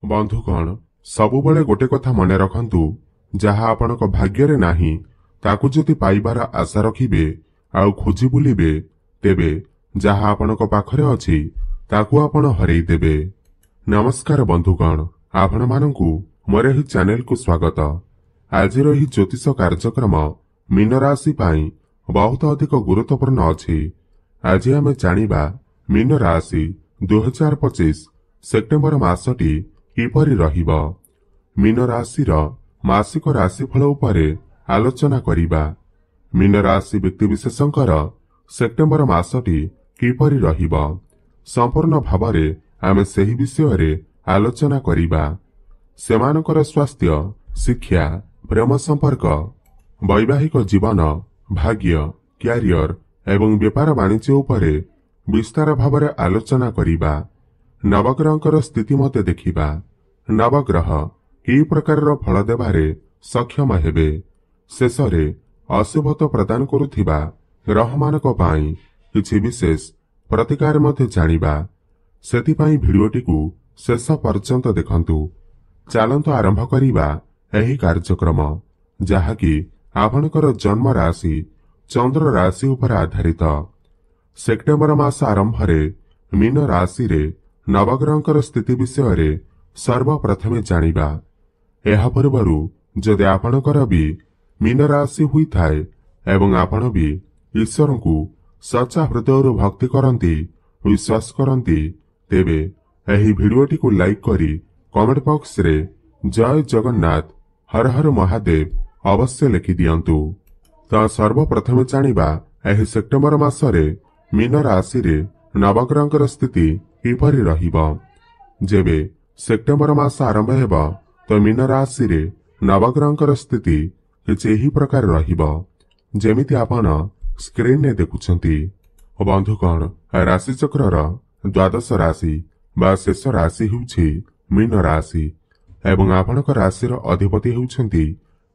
ବନ୍ଧୁଗଣ, ସବୁବେଳେ ଗୋଟେ କଥା ମନେ ରଖନ୍ତୁ, ଯାହା ଆପଣଙ୍କ ଭାଗ୍ୟରେ ନାହିଁ ତାକୁ ଯଦି ପାଇବାର ଆଶା ରଖିବେ ଆଉ ଖୋଜି ବୁଲିବେ, ତେବେ ଯାହା ଆପଣଙ୍କ ପାଖରେ ଅଛି ତାକୁ ଆପଣ ହରେଇ ଦେବେ। ନମସ୍କାର ବନ୍ଧୁଗଣ, ଆପଣମାନଙ୍କୁ ମୋର ଏହି ଚ୍ୟାନେଲକୁ ସ୍ୱାଗତ। ଆଜିର ଏହି ଜ୍ୟୋତିଷ କାର୍ଯ୍ୟକ୍ରମ ମୀନ ରାଶି ପାଇଁ ବହୁତ ଅଧିକ ଗୁରୁତ୍ୱପୂର୍ଣ୍ଣ ଅଛି। ଆଜି ଆମେ ଜାଣିବା ମୀନ ରାଶି 2025 ସେପ୍ଟେମ୍ବର ମାସଟି କିପରି ରହିବ। ମୀନ ରାଶିର ମାସିକ ରାଶିଫଳ ଉପରେ ଆଲୋଚନା କରିବା। ମୀନ ରାଶି ବ୍ୟକ୍ତିବିଶେଷଙ୍କର ସେପ୍ଟେମ୍ବର ମାସଟି କିପରି ରହିବ, ସମ୍ପୂର୍ଣ୍ଣ ଭାବରେ ଆମେ ସେହି ବିଷୟରେ ଆଲୋଚନା କରିବା। ସେମାନଙ୍କର ସ୍ୱାସ୍ଥ୍ୟ, ଶିକ୍ଷା, ପ୍ରେମ ସମ୍ପର୍କ, ବୈବାହିକ ଜୀବନ, ଭାଗ୍ୟ, କ୍ୟାରିୟର ଏବଂ ବେପାର ବାଣିଜ୍ୟ ଉପରେ ବିସ୍ତାର ଭାବରେ ଆଲୋଚନା କରିବା। ନବଗ୍ରହଙ୍କର ସ୍ଥିତି ମଧ୍ୟ ଦେଖିବା। ନବଗ୍ରହ କି ପ୍ରକାରର ଫଳ ଦେବାରେ ସକ୍ଷମ ହେବେ। ଶେଷରେ ଅଶୁଭତ୍ୱ ପ୍ରଦାନ କରୁଥିବା ଗ୍ରହମାନଙ୍କ ପାଇଁ କିଛି ବିଶେଷ ପ୍ରତିକାର ମଧ୍ୟ ଜାଣିବା। ସେଥିପାଇଁ ଭିଡିଓଟିକୁ ଶେଷ ପର୍ଯ୍ୟନ୍ତ ଦେଖନ୍ତୁ। ଚାଲନ୍ତୁ ଆରମ୍ଭ କରିବା ଏହି କାର୍ଯ୍ୟକ୍ରମ, ଯାହାକି ଆପଣଙ୍କର ଜନ୍ମ ରାଶି ଚନ୍ଦ୍ର ରାଶି ଉପରେ ଆଧାରିତ। ସେପ୍ଟେମ୍ବର ମାସ ଆରମ୍ଭରେ ମୀନ ରାଶିରେ ନବଗ୍ରହଙ୍କର ସ୍ଥିତି ବିଷୟରେ ସର୍ବପ୍ରଥମେ ଜାଣିବା। ଏହା ପୂର୍ବରୁ ଯଦି ଆପଣଙ୍କର ବି ମୀନ ରାଶି ହୋଇଥାଏ ଏବଂ ଆପଣ ବି ଈଶ୍ୱରଙ୍କୁ ସଚ୍ଚା ହୃଦୟରୁ ଭକ୍ତି କରନ୍ତି, ବିଶ୍ୱାସ କରନ୍ତି, ତେବେ ଏହି ଭିଡିଓଟିକୁ ଲାଇକ୍ କରି କମେଣ୍ଟ ବକ୍ସରେ ଜୟ ଜଗନ୍ନାଥ, ହର ହର ମହାଦେବ ଅବଶ୍ୟ ଲେଖିଦିଅନ୍ତୁ। ତ ସର୍ବପ୍ରଥମେ ଜାଣିବା ଏହି ସେପ୍ଟେମ୍ବର ମାସରେ ମୀନ ରାଶିରେ ନବଗ୍ରହଙ୍କର ସ୍ଥିତି କିପରି ରହିବ। ଯେବେ ସେପ୍ଟେମ୍ବର ମାସ ଆରମ୍ଭ ହେବ ତ ମୀନ ରାଶିରେ ନବଗ୍ରହଙ୍କର ସ୍ଥିତି କିଛି ଏହି ପ୍ରକାର ରହିବ, ଯେମିତି ଆପଣ ସ୍କ୍ରିନରେ ଦେଖୁଛନ୍ତି। ବନ୍ଧୁଗଣ, ରାଶିଚକ୍ରର ଦ୍ୱାଦଶ ରାଶି ବା ଶେଷ ରାଶି ହେଉଛି ମୀନ ରାଶି ଏବଂ ଆପଣଙ୍କ ରାଶିର ଅଧିପତି ହେଉଛନ୍ତି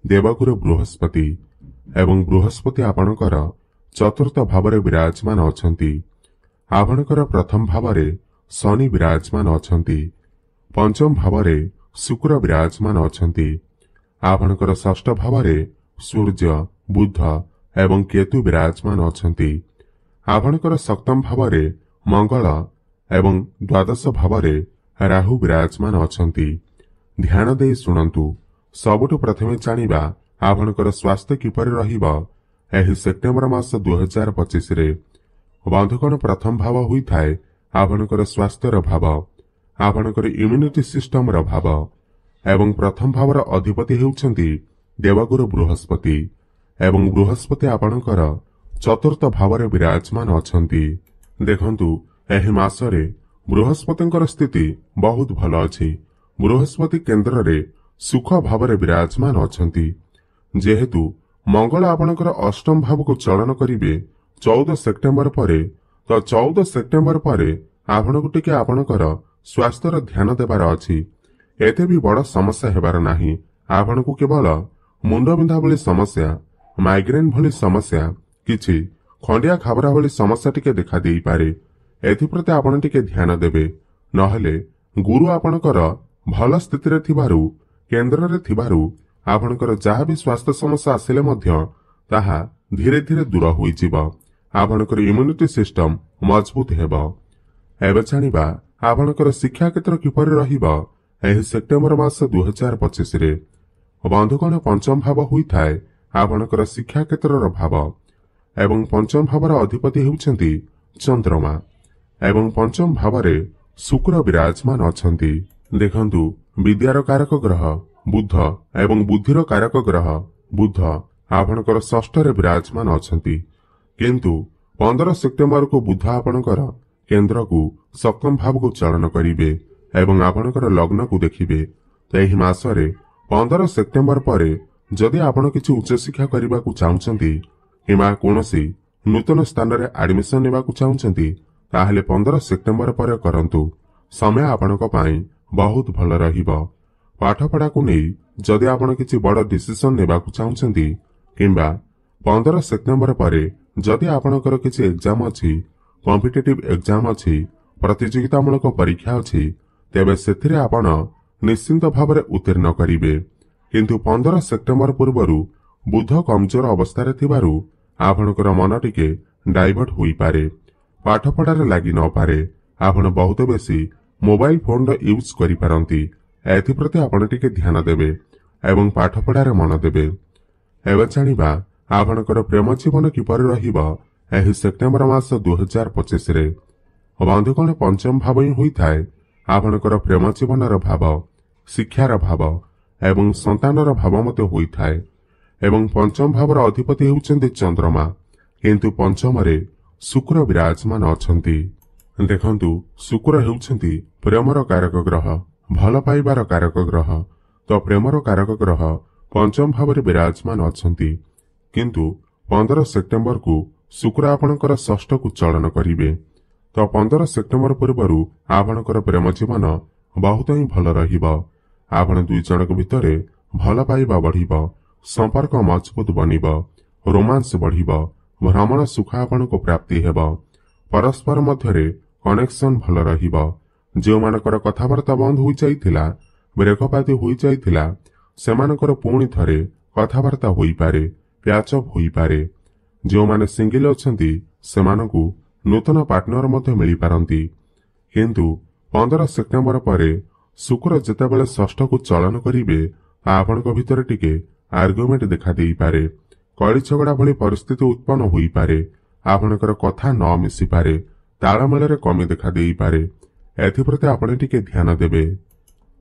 ଦେବଗୁରୁ ବୃହସ୍ପତି ଏବଂ ବୃହସ୍ପତି ଆପଣଙ୍କର ଚତୁର୍ଥ ଭାବରେ ବିରାଜମାନ ଅଛନ୍ତି। ଆପଣଙ୍କର ପ୍ରଥମ ଭାବରେ ଶନି ବିରାଜମାନ ଅଛନ୍ତି। ପଞ୍ଚମ ଭାବରେ ଶୁକ୍ର ବିରାଜମାନ ଅଛନ୍ତି। ଆପଣଙ୍କର ଷଷ୍ଠ ଭାବରେ ସୂର୍ଯ୍ୟ, ବୁଧ ଏବଂ କେତୁ ବିରାଜମାନ ଅଛନ୍ତି। ଆପଣଙ୍କର ସପ୍ତମ ଭାବରେ ମଙ୍ଗଳ ଏବଂ ଦ୍ୱାଦଶ ଭାବରେ ରାହୁ ବିରାଜମାନ ଅଛନ୍ତି। ଧ୍ୟାନ ଦେଇ ଶୁଣନ୍ତୁ। ସବୁଠୁ ପ୍ରଥମେ ଜାଣିବା ଆପଣଙ୍କର ସ୍ୱାସ୍ଥ୍ୟ କିପରି ରହିବ ଏହି ସେପ୍ଟେମ୍ବର ମାସ 2025ରେ। ବନ୍ଧୁଗଣ, ପ୍ରଥମ ଭାବ ହୋଇଥାଏ ଆପଣଙ୍କର ସ୍ୱାସ୍ଥ୍ୟର ଭାବ, ଆପଣଙ୍କର ଇମ୍ୟୁନିଟି ସିଷ୍ଟମର ଭାବ ଏବଂ ପ୍ରଥମ ଭାବର ଅଧିପତି ହେଉଛନ୍ତି ଦେବଗୁରୁ ବୃହସ୍ପତି ଏବଂ ବୃହସ୍ପତି ଆପଣଙ୍କର ଚତୁର୍ଥ ଭାବରେ ବିରାଜମାନ ଅଛନ୍ତି। ଦେଖନ୍ତୁ, ଏହି ମାସରେ ବୃହସ୍ପତିଙ୍କର ସ୍ଥିତି ବହୁତ ଭଲ ଅଛି। ବୃହସ୍ପତି କେନ୍ଦ୍ରରେ ସୁଖ ଭାବରେ ବିରାଜମାନ ଅଛନ୍ତି। ଯେହେତୁ ମଙ୍ଗଳ ଆପଣଙ୍କର ଅଷ୍ଟମ ଭାବକୁ ଚଳନ କରିବେ 14 ସେପ୍ଟେମ୍ବର ପରେ, ତ 14 ସେପ୍ଟେମ୍ବର ପରେ ଆପଣଙ୍କୁ ଟିକେ ଆପଣଙ୍କର ସ୍ୱାସ୍ଥ୍ୟର ଧ୍ୟାନ ଦେବାର ଅଛି। ଏତେ ବି ବଡ଼ ସମସ୍ୟା ହେବାର ନାହିଁ। ଆପଣଙ୍କୁ କେବଳ ମୁଣ୍ଡବିନ୍ଧା ଭଳି ସମସ୍ୟା, ମାଇଗ୍ରେନ ଭଳି ସମସ୍ୟା, କିଛି ଖଣ୍ଡିଆ ଖାବରା ଭଳି ସମସ୍ୟା ଟିକେ ଦେଖା ଦେଇପାରେ। ଏଥିପ୍ରତି ଆପଣ ଟିକେ ଧ୍ୟାନ ଦେବେ। ନହେଲେ ଗୁରୁ ଆପଣଙ୍କର ଭଲ ସ୍ଥିତିରେ ଥିବାରୁ, କେନ୍ଦ୍ରରେ ଥିବାରୁ ଆପଣଙ୍କର ଯାହା ବି ସ୍ୱାସ୍ଥ୍ୟ ସମସ୍ୟା ଆସିଲେ ମଧ୍ୟ ତାହା ଧୀରେ ଧୀରେ ଦୂର ହୋଇଯିବ। ଆପଣଙ୍କର ଇମ୍ୟୁନିଟି ସିଷ୍ଟମ ମଜବୁତ ହେବ। ଏବେ ଜାଣିବା ଆପଣଙ୍କର ଶିକ୍ଷା କ୍ଷେତ୍ର କିପରି ରହିବ ଏହି ସେପ୍ଟେମ୍ବର ମାସ 2025ରେ। ବନ୍ଧୁଗଣ, ପଞ୍ଚମ ଭାବ ହୋଇଥାଏ ଆପଣଙ୍କର ଶିକ୍ଷା କ୍ଷେତ୍ରର ଭାବ ଏବଂ ପଞ୍ଚମ ଭାବର ଅଧିପତି ହେଉଛନ୍ତି ଚନ୍ଦ୍ରମା ଏବଂ ପଞ୍ଚମ ଭାବରେ ଶୁକ୍ର ବିରାଜମାନ ଅଛନ୍ତି। ଦେଖନ୍ତୁ, ବିଦ୍ୟାର କାରକ ଗ୍ରହ ବୁଧ ଏବଂ ବୁଦ୍ଧିର କାରକ ଗ୍ରହ ବୁଧ ଆପଣଙ୍କର ଷଷ୍ଠରେ ବିରାଜମାନ ଅଛନ୍ତି। କିନ୍ତୁ 15 ସେପ୍ଟେମ୍ବରକୁ ବୁଧ ଆପଣଙ୍କର କେନ୍ଦ୍ରକୁ ସପ୍ତମ ଭାବକୁ ଚଳନ କରିବେ ଏବଂ ଆପଣଙ୍କର ଲଗ୍ନକୁ ଦେଖିବେ। ତ ଏହି ମାସରେ 15 ସେପ୍ଟେମ୍ବର ପରେ ଯଦି ଆପଣ କିଛି ଉଚ୍ଚଶିକ୍ଷା କରିବାକୁ ଚାହୁଁଛନ୍ତି କିମ୍ବା କୌଣସି ନୂତନ ସ୍ଥାନରେ ଆଡମିସନ ନେବାକୁ ଚାହୁଁଛନ୍ତି, ତାହେଲେ 15 ସେପ୍ଟେମ୍ବର ପରେ କରନ୍ତୁ। ସମୟ ଆପଣଙ୍କ ପାଇଁ ବହୁତ ଭଲ ରହିବ। ପାଠପଢ଼ାକୁ ନେଇ ଯଦି ଆପଣ କିଛି ବଡ଼ ଡିସିସନ ନେବାକୁ ଚାହୁଁଛନ୍ତି କିମ୍ବା 15 ସେପ୍ଟେମ୍ବର ପରେ ଯଦି ଆପଣଙ୍କର କିଛି ଏକ୍ଜାମ ଅଛି, କମ୍ପିଟେଟିଭ ଏକ୍ଜାମ ଅଛି, ପ୍ରତିଯୋଗିତାମୂଳକ ପରୀକ୍ଷା ଅଛି, ତେବେ ସେଥିରେ ଆପଣ ନିଶ୍ଚିନ୍ତ ଭାବରେ ଉତ୍ତୀର୍ଣ୍ଣ କରିବେ। କିନ୍ତୁ 15 ସେପ୍ଟେମ୍ବର ପୂର୍ବରୁ ବୁଧ କମଜୋର ଅବସ୍ଥାରେ ଥିବାରୁ ଆପଣଙ୍କର ମନ ଟିକେ ଡାଇଭର୍ଟ ହୋଇପାରେ, ପାଠପଢ଼ାରେ ଲାଗି ନପାରେ। ଆପଣ ବହୁତ ବେଶୀ ମୋବାଇଲ ଫୋନର ୟୁଜ୍ କରିପାରନ୍ତି। ଏଥିପ୍ରତି ଆପଣ ଟିକେ ଧ୍ୟାନ ଦେବେ ଏବଂ ପାଠପଢ଼ାରେ ମନ ଦେବେ। ଏବେ ଜାଣିବା ଆପଣଙ୍କର ପ୍ରେମ ଜୀବନ କିପରି ରହିବ ଏହି ସେପ୍ଟେମ୍ବର ମାସ 2025ରେ। ବନ୍ଧୁଗଣ, ପଞ୍ଚମ ଭାବ ହିଁ ହୋଇଥାଏ ଆପଣଙ୍କର ପ୍ରେମ ଜୀବନର ଭାବ, ଶିକ୍ଷାର ଭାବ ଏବଂ ସନ୍ତାନର ଭାବ ମଧ୍ୟ ହୋଇଥାଏ। ଏବଂ ପଞ୍ଚମ ଭାବର ଅଧିପତି ହେଉଛନ୍ତି ଚନ୍ଦ୍ରମା, କିନ୍ତୁ ପଞ୍ଚମରେ ଶୁକ୍ର ବିରାଜମାନ ଅଛନ୍ତି। ଦେଖନ୍ତୁ, ଶୁକ୍ର ହେଉଛନ୍ତି ପ୍ରେମର କାରକ ଗ୍ରହ, ଭଲ ପାଇବାର କାରକ ଗ୍ରହ। ତ ପ୍ରେମର କାରକ ଗ୍ରହ ପଞ୍ଚମ ଭାବରେ ବିରାଜମାନ ଅଛନ୍ତି। କିନ୍ତୁ 15 ସେପ୍ଟେମ୍ବରକୁ ଶୁକ୍ର ଆପଣଙ୍କର ଷଷ୍ଠକୁ ଚଳନ କରିବେ। ତ 15 ସେପ୍ଟେମ୍ବର ପୂର୍ବରୁ ଆପଣଙ୍କର ପ୍ରେମ ଜୀବନ ବହୁତ ହିଁ ଭଲ ରହିବ। ଆପଣ ଦୁଇ ଜଣଙ୍କ ଭିତରେ ଭଲ ପାଇବା ବଢିବ, ସମ୍ପର୍କ ମଜବୁତ ବନିବ, ରୋମାନ୍ସ ବଢିବ, ଭ୍ରମଣ ସୁଖ ଆପଣଙ୍କୁ ପ୍ରାପ୍ତି ହେବ। ପରସ୍ପର ମଧ୍ୟରେ କନେକ୍ସନ ଭଲ ରହିବ। ଯେଉଁମାନଙ୍କର କଥାବାର୍ତ୍ତା ବନ୍ଦ ହୋଇଯାଇଥିଲା, ବ୍ରେକଅପ୍ ଆଦି ହୋଇଯାଇଥିଲା, ସେମାନଙ୍କର ପୁଣି ଥରେ କଥାବାର୍ତ୍ତା ହୋଇପାରେ, ପ୍ୟାଚଅପ୍ ହୋଇପାରେ। ଯେଉଁମାନେ ସିଙ୍ଗଲ ଅଛନ୍ତି ସେମାନଙ୍କୁ ନୂତନ ପାର୍ଟନର ମଧ୍ୟ ମିଳିପାରନ୍ତି। କିନ୍ତୁ 15 ସେପ୍ଟେମ୍ବର ପରେ ଶୁକ୍ର ଯେତେବେଳେ ଷଷ୍ଠକୁ ଚଳନ କରିବେ, ଆପଣଙ୍କ ଭିତରେ ଟିକେ ଆର୍ଗୁମେଣ୍ଟ ଦେଖା ଦେଇପାରେ, କଳି ଝଗଡ଼ା ଭଳି ପରିସ୍ଥିତି ଉତ୍ପନ୍ନ ହୋଇପାରେ, ଆପଣଙ୍କର କଥା ନ ମିଶିପାରେ, ତାଳମେଳରେ କମି ଦେଖା ଦେଇପାରେ। ଏଥିପ୍ରତି ଆପଣ ଟିକେ ଧ୍ୟାନ ଦେବେ।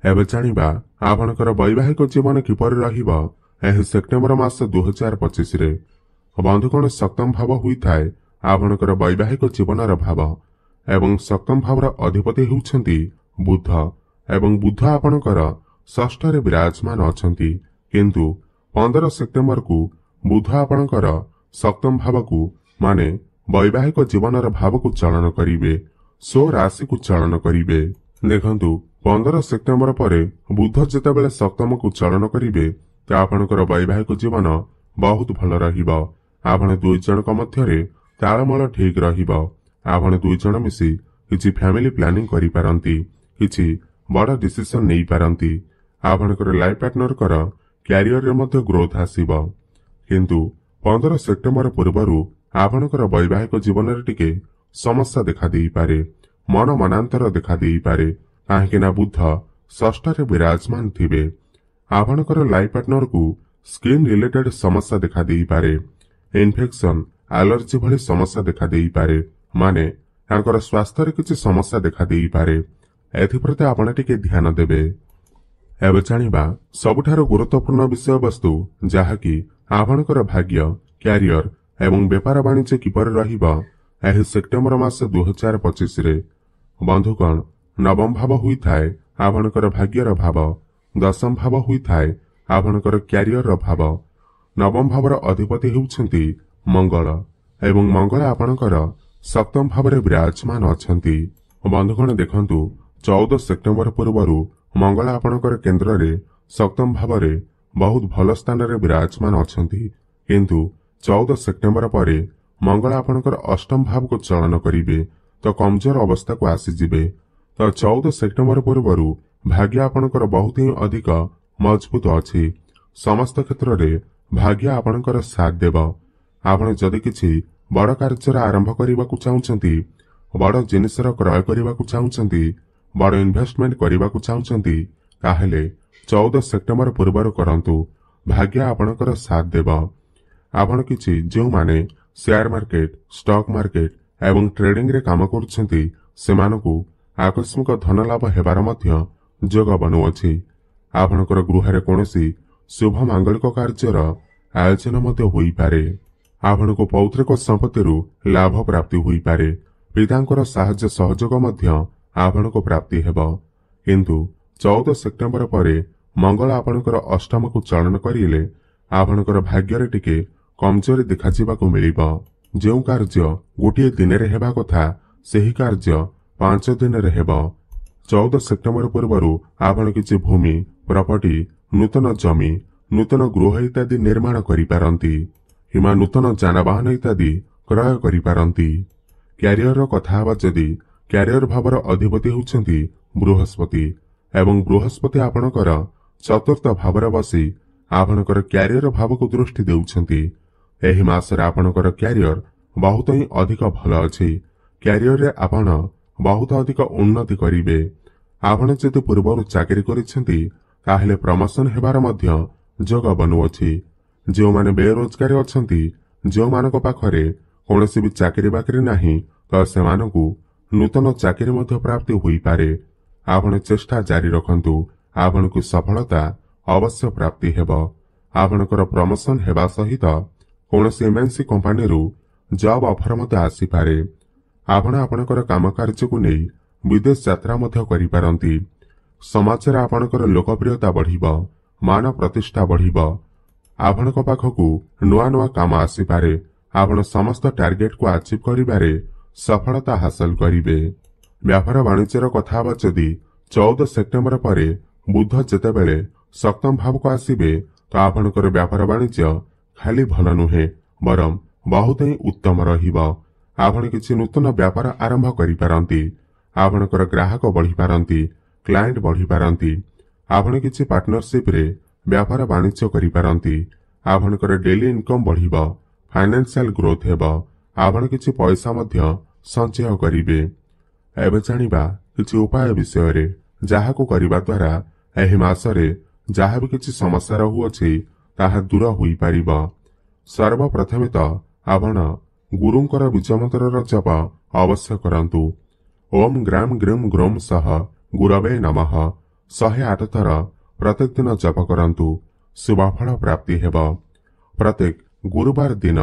ଏବେ ଜାଣିବା ଆପଣଙ୍କର ବୈବାହିକ ଜୀବନ କିପରି ରହିବ ଏହି ସେପ୍ଟେମ୍ବର ମାସ 2025ରେ। ବନ୍ଧୁଗଣ, ସପ୍ତମ ଭାବ ହୋଇଥାଏ ଆପଣଙ୍କର ବୈବାହିକ ଜୀବନର ଭାବ ଏବଂ ସପ୍ତମ ଭାବର ଅଧିପତି ହେଉଛନ୍ତି ବୁଧ ଏବଂ ବୁଧ ଆପଣଙ୍କର ଷଷ୍ଠରେ ବିରାଜମାନ ଅଛନ୍ତି। କିନ୍ତୁ 15 ସେପ୍ଟେମ୍ବରକୁ ବୁଧ ଆପଣଙ୍କର ସପ୍ତମ ଭାବକୁ ମାନେ ବୈବାହିକ ଜୀବନର ଭାବକୁ ଚଳନ କରିବେ, ରାଶିକୁ ଚଳନ କରିବେ। ଦେଖନ୍ତୁ, 15 ସେପ୍ଟେମ୍ବର ପରେ ବୁଧ ଯେତେବେଳେ ସପ୍ତମକୁ ଚଳନ କରିବେ, ତ ଆପଣଙ୍କର ବୈବାହିକ ଜୀବନ ବହୁତ ଭଲ ରହିବ। ଆପଣ ଦୁଇ ଜଣଙ୍କ ମଧ୍ୟରେ ତାଳମେଳ ଠିକ ରହିବ। ଆପଣ ଦୁଇ ଜଣ ମିଶି କିଛି ଫ୍ୟାମିଲି ପ୍ଲାନିଂ କରିପାରନ୍ତି, କିଛି ବଡ ଡିସିସନ ନେଇପାରନ୍ତି। ଆପଣଙ୍କର ଲାଇଫ ପାର୍ଟନରଙ୍କର କ୍ୟାରିୟରରେ ମଧ୍ୟ ଗ୍ରୋଥ ଆସିବ। କିନ୍ତୁ 15 ସେପ୍ଟେମ୍ବର ପୂର୍ବରୁ ଆପଣଙ୍କର ବୈବାହିକ ଜୀବନରେ ଟିକେ ସମସ୍ୟା ଦେଖା ଦେଇପାରେ, ମନ ମନାନ୍ତର ଦେଖା ଦେଇପାରେ, କାହିଁକି ନା ବୁଧ ଷଷ୍ଠରେ ବିରାଜମାନ ଥିବେ। ଆପଣଙ୍କର ଲାଇଫ ପାର୍ଟନରକୁ ସ୍କିନ୍ ରିଲେଟେଡ ସମସ୍ୟା ଦେଖା ଦେଇପାରେ, ଇନଫେକ୍ସନ, ଆଲର୍ଜି ଭଳି ସମସ୍ୟା ଦେଖା ଦେଇପାରେ, ମାନେ ତାଙ୍କର ସ୍ୱାସ୍ଥ୍ୟରେ କିଛି ସମସ୍ୟା ଦେଖା ଦେଇପାରେ। ଏଥିପ୍ରତି ଆପଣ ଟିକେ ଧ୍ୟାନ ଦେବେ। ଏବେ ଜାଣିବା ସବୁଠାରୁ ଗୁରୁତ୍ୱପୂର୍ଣ୍ଣ ବିଷୟବସ୍ତୁ, ଯାହାକି ଆପଣଙ୍କର ଭାଗ୍ୟ, କ୍ୟାରିୟର ଏବଂ ବେପାର ବାଣିଜ୍ୟ କିପରି ରହିବ ଏହି ସେପ୍ଟେମ୍ବର ମାସ 2025ରେ। ବନ୍ଧୁଗଣ, ନବମ ଭାବ ହୋଇଥାଏ ଆପଣଙ୍କର ଭାଗ୍ୟର ଭାବ, ଦଶମ ଭାବ ହୋଇଥାଏ ଆପଣଙ୍କର କ୍ୟାରିୟରର ଭାବ। ନବମ ଭାବର ଅଧିପତି ହେଉଛନ୍ତି ମଙ୍ଗଳ ଏବଂ ମଙ୍ଗଳ ଆପଣଙ୍କର ସପ୍ତମ ଭାବରେ ବିରାଜମାନ ଅଛନ୍ତି। ବନ୍ଧୁଗଣ, ଦେଖନ୍ତୁ, 14 ସେପ୍ଟେମ୍ବର ପୂର୍ବରୁ ମଙ୍ଗଳ ଆପଣଙ୍କର କେନ୍ଦ୍ରରେ ସପ୍ତମ ଭାବରେ ବହୁତ ଭଲ ସ୍ଥାନରେ ବିରାଜମାନ ଅଛନ୍ତି। କିନ୍ତୁ 14 ସେପ୍ଟେମ୍ବର ପରେ ମଙ୍ଗଳ ଆପଣଙ୍କର ଅଷ୍ଟମ ଭାବକୁ ଚଳନ କରିବେ, ତ କମଜୋର ଅବସ୍ଥାକୁ ଆସିଯିବେ। ତ 14 ସେପ୍ଟେମ୍ବର ପୂର୍ବରୁ ଭାଗ୍ୟ ଆପଣଙ୍କର ବହୁତ ହିଁ ଅଧିକ ମଜବୁତ ଅଛି। ସମସ୍ତ କ୍ଷେତ୍ରରେ ଭାଗ୍ୟ ଆପଣଙ୍କର ସାଥ ଦେବ। ଆପଣ ଯଦି କିଛି ବଡ କାର୍ଯ୍ୟର ଆରମ୍ଭ କରିବାକୁ ଚାହୁଁଛନ୍ତି, ବଡ ଜିନିଷର କ୍ରୟ କରିବାକୁ ଚାହୁଁଛନ୍ତି, ବଡ ଇନଭେଷ୍ଟମେଣ୍ଟ କରିବାକୁ ଚାହୁଁଛନ୍ତି, ତାହେଲେ 14 ସେପ୍ଟେମ୍ବର ପୂର୍ବରୁ କରନ୍ତୁ। ଭାଗ୍ୟ ଆପଣଙ୍କର ସାଥ ଦେବ। ଆପଣ କିଛି ଯେଉଁମାନେ ସେୟାର ମାର୍କେଟ, ଷ୍ଟକ୍ ମାର୍କେଟ ଏବଂ ଟ୍ରେଡିଂରେ କାମ କରୁଛନ୍ତି, ସେମାନଙ୍କୁ ଆକସ୍ମିକ ଧନ ଲାଭ ହେବାର ମଧ୍ୟ ଯୋଗ ବନୁଅଛି। ଆପଣଙ୍କର ଗୃହରେ କୌଣସି ଶୁଭ ମାଙ୍ଗଳିକ କାର୍ଯ୍ୟର ଆୟୋଜନ ମଧ୍ୟ ହୋଇପାରେ। ଆପଣଙ୍କୁ ପୌତ୍ରିକ ସମ୍ପତ୍ତିରୁ ଲାଭ ପ୍ରାପ୍ତି ହୋଇପାରେ। ପିତାଙ୍କର ସାହାଯ୍ୟ ସହଯୋଗ ମଧ୍ୟ ଆପଣଙ୍କୁ ପ୍ରାପ୍ତି ହେବ। କିନ୍ତୁ 14 ସେପ୍ଟେମ୍ବର ପରେ ମଙ୍ଗଳ ଆପଣଙ୍କର ଅଷ୍ଟମକୁ ଚଳନ କରିଲେ ଆପଣଙ୍କର ଭାଗ୍ୟରେ ଟିକେ କମଜୋରି ଦେଖାଯିବାକୁ ମିଳିବ। ଯେଉଁ କାର୍ଯ୍ୟ ଗୋଟିଏ ଦିନରେ ହେବା କଥା, ସେହି କାର୍ଯ୍ୟ 5 ଦିନରେ ହେବ। 14 ସେପ୍ଟେମ୍ବର ପୂର୍ବରୁ ଆପଣ କିଛି ଭୂମି, ପ୍ରପର୍ଟି, ନୂତନ ଜମି, ନୂତନ ଗୃହ ଇତ୍ୟାଦି ନିର୍ମାଣ କରିପାରନ୍ତି କିମ୍ବା ନୂତନ ଯାନବାହନ ଇତ୍ୟାଦି କ୍ରୟ କରିପାରନ୍ତି। କ୍ୟାରିୟରର କଥା ହେବା ଯଦି, କ୍ୟାରିୟର ଭାବର ଅଧିପତି ହେଉଛନ୍ତି ବୃହସ୍ପତି। ଏବଂ ବୃହସ୍ପତି ଆପଣଙ୍କର ଚତୁର୍ଥ ଭାବରେ ବସି ଆପଣଙ୍କର କ୍ୟାରିୟର ଭାବକୁ ଦୃଷ୍ଟି ଦେଉଛନ୍ତି। ଏହି ମାସରେ ଆପଣଙ୍କର କ୍ୟାରିୟର ବହୁତ ହିଁ ଅଧିକ ଭଲ ଅଛି। କ୍ୟାରିୟରରେ ଆପଣ ବହୁତ ଅଧିକ ଉନ୍ନତି କରିବେ। ଆପଣ ଯଦି ପୂର୍ବରୁ ଚାକିରି କରିଛନ୍ତି ତାହେଲେ ପ୍ରମୋସନ ହେବାର ମଧ୍ୟ ଯୋଗ ବନୁଅଛି। ଯେଉଁମାନେ ବେରୋଜଗାରୀ ଅଛନ୍ତି, ଯେଉଁମାନଙ୍କ ପାଖରେ କୌଣସି ବି ଚାକିରି ବାକିରି ନାହିଁ, ତ ସେମାନଙ୍କୁ ନୂତନ ଚାକିରି ମଧ୍ୟ ପ୍ରାପ୍ତି ହୋଇପାରେ। ଆପଣ ଚେଷ୍ଟା ଜାରି ରଖନ୍ତୁ, ଆପଣଙ୍କୁ ସଫଳତା ଅବଶ୍ୟ ପ୍ରାପ୍ତି ହେବ। ଆପଣଙ୍କର ପ୍ରମୋସନ ହେବା ସହିତ କୌଣସି ଏମଏନସି କମ୍ପାନୀରୁ ଜବ୍ ଅଫର ମଧ୍ୟ ଆସିପାରେ। ଆପଣ ଆପଣଙ୍କର କାମ କାର୍ଯ୍ୟକୁ ନେଇ ବିଦେଶ ଯାତ୍ରା ମଧ୍ୟ କରିପାରନ୍ତି। ସମାଜରେ ଆପଣଙ୍କର ଲୋକପ୍ରିୟତା ବଢ଼ିବ, ମାନ ପ୍ରତିଷ୍ଠା ବଢ଼ିବ। ଆପଣଙ୍କ ପାଖକୁ ନୂଆ ନୂଆ କାମ ଆସିପାରେ। ଆପଣ ସମସ୍ତ ଟାର୍ଗେଟକୁ ଆଚିଭ୍ କରିବାରେ ସଫଳତା ହାସଲ କରିବେ। ବ୍ୟାପାର ବାଣିଜ୍ୟର କଥା ହେବା ଯଦି 14 ସେପ୍ଟେମ୍ବର ପରେ ବୁଧ ଯେତେବେଳେ ସପ୍ତମ ଭାବକୁ ଆସିବେ, ତ ଆପଣଙ୍କର ବ୍ୟାପାର ବାଣିଜ୍ୟ ଖାଲି ଭଲ ନୁହେଁ, ବରଂ ବହୁତ ହିଁ ଉତ୍ତମ ରହିବ। ଆପଣ କିଛି ନୂତନ ବ୍ୟାପାର ଆରମ୍ଭ କରିପାରନ୍ତି। ଆପଣଙ୍କର ଗ୍ରାହକ ବଢ଼ିପାରନ୍ତି, କ୍ଲାଏଣ୍ଟ ବଢ଼ିପାରନ୍ତି। ଆପଣ କିଛି ପାର୍ଟନରସିପରେ ବ୍ୟାପାର ବାଣିଜ୍ୟ କରିପାରନ୍ତି। ଆପଣଙ୍କର ଡେଲି ଇନକମ୍ ବଢ଼ିବ, ଫାଇନାନ୍ସିଆଲ ଗ୍ରୋଥ ହେବ। ଆପଣ କିଛି ପଇସା ମଧ୍ୟ ସଞ୍ଚୟ କରିବେ। ଏବେ ଜାଣିବା କିଛି ଉପାୟ ବିଷୟରେ, ଯାହାକୁ କରିବା ଦ୍ୱାରା ଏହି ମାସରେ ଯାହା ବି କିଛି ସମସ୍ୟା ରହୁଅଛି ତାହା ଦୂର ହୋଇପାରିବ। ସର୍ବପ୍ରଥମେ ତ ଆପଣ ଗୁରୁଙ୍କର ବୀଜମନ୍ତ୍ରର ଜପ ଅବଶ୍ୟ କରନ୍ତୁ। ଓମ୍ ଗ୍ରାମ୍ ଗ୍ରୀମ୍ ଗ୍ରୋମ୍ ସହ ଗୁରବେ ନମଃ 108 ଥର ପ୍ରତ୍ୟେକ ଦିନ ଜପ କରନ୍ତୁ। ଶୁଭଫଳ ପ୍ରାପ୍ତି ହେବ। ପ୍ରତ୍ୟେକ ଗୁରୁବାର ଦିନ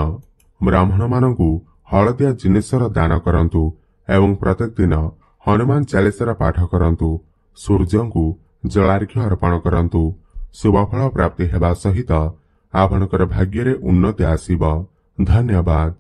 ବ୍ରାହ୍ମଣମାନଙ୍କୁ ହଳଦିଆ ଜିନିଷର ଦାନ କରନ୍ତୁ ଏବଂ ପ୍ରତ୍ୟେକ ଦିନ ହନୁମାନ ଚାଳିଶାର ପାଠ କରନ୍ତୁ। ସୂର୍ଯ୍ୟଙ୍କୁ ଜଳାର୍ଘ୍ୟ ଅର୍ପଣ କରନ୍ତୁ। ଶୁଭଫଳ ପ୍ରାପ୍ତି ହେବା ସହିତ ଆପଣଙ୍କର ଭାଗ୍ୟରେ ଉନ୍ନତି ଆସିବ। ଧନ୍ୟବାଦ।